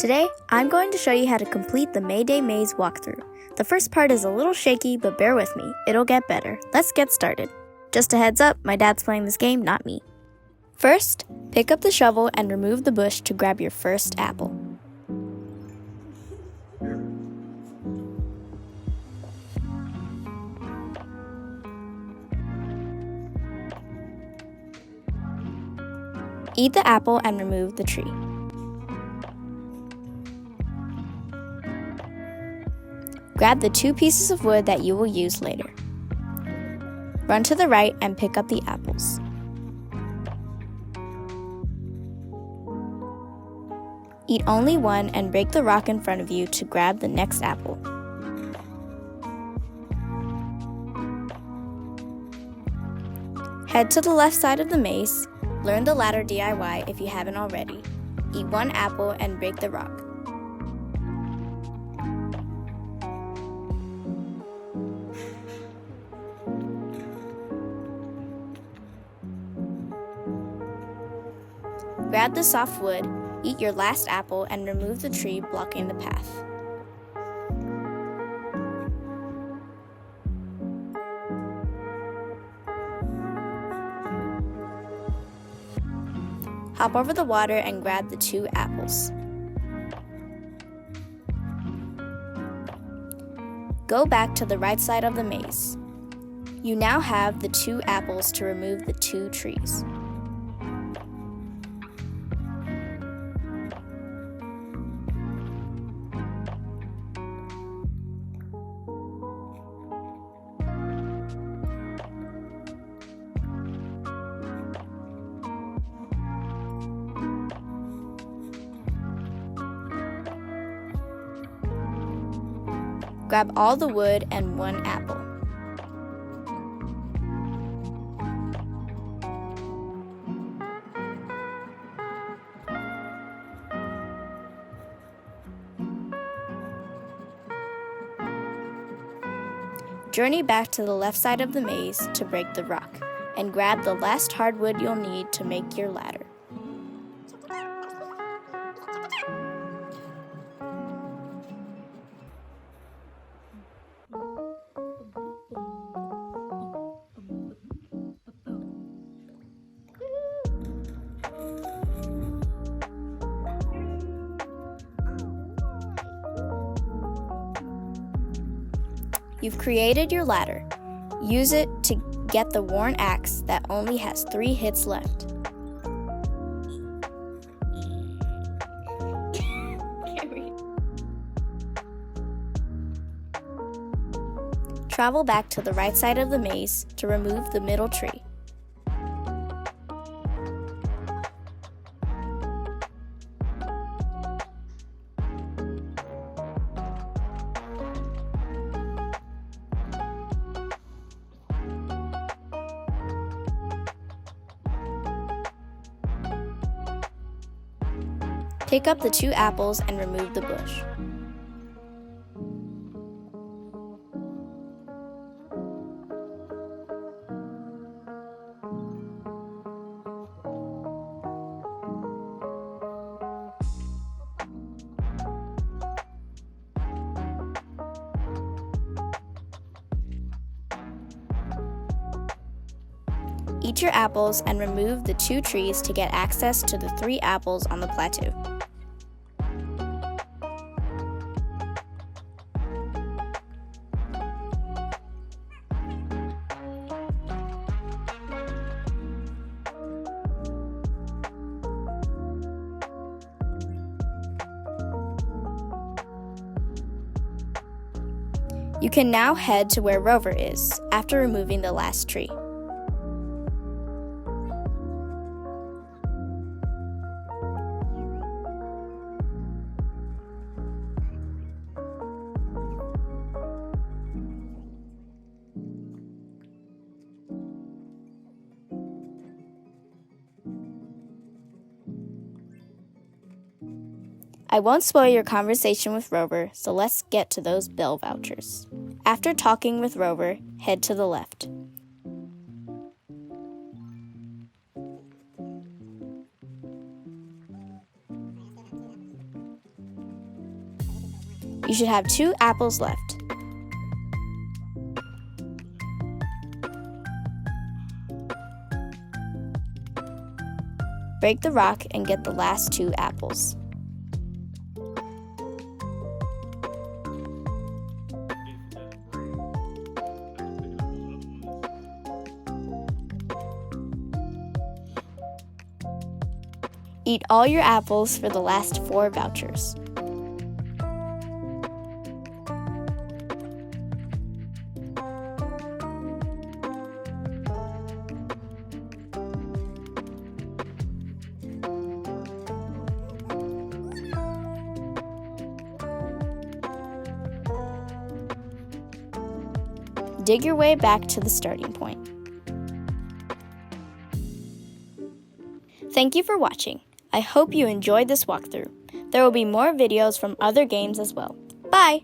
Today, I'm going to show you how to complete the May Day Maze walkthrough. The first part is a little shaky, but bear with me, it'll get better. Let's get started. Just a heads up, my dad's playing this game, not me. First, pick up the shovel and remove the bush to grab your first apple. Eat the apple and remove the tree. Grab the 2 pieces of wood that you will use later. Run to the right and pick up the apples. Eat only one and break the rock in front of you to grab the next apple. Head to the left side of the maze. Learn the ladder DIY if you haven't already. Eat 1 apple and break the rock. Grab the soft wood, eat your last apple, and remove the tree blocking the path. Hop over the water and grab the 2 apples. Go back to the right side of the maze. You now have the 2 apples to remove the 2 trees. Grab all the wood and 1 apple. Journey back to the left side of the maze to break the rock, and grab the last hardwood you'll need to make your ladder. You've created your ladder. Use it to get the worn axe that only has 3 hits left. Travel back to the right side of the maze to remove the middle tree. Pick up the 2 apples and remove the bush. Eat your apples and remove the 2 trees to get access to the 3 apples on the plateau. You can now head to where Rover is, after removing the last tree. I won't spoil your conversation with Rover, so let's get to those Bell Vouchers. After talking with Rover, head to the left. You should have 2 apples left. Break the rock and get the last 2 apples. Eat all your apples for the last 4 vouchers. Dig your way back to the starting point. Thank you for watching. I hope you enjoyed this walkthrough. There will be more videos from other games as well. Bye!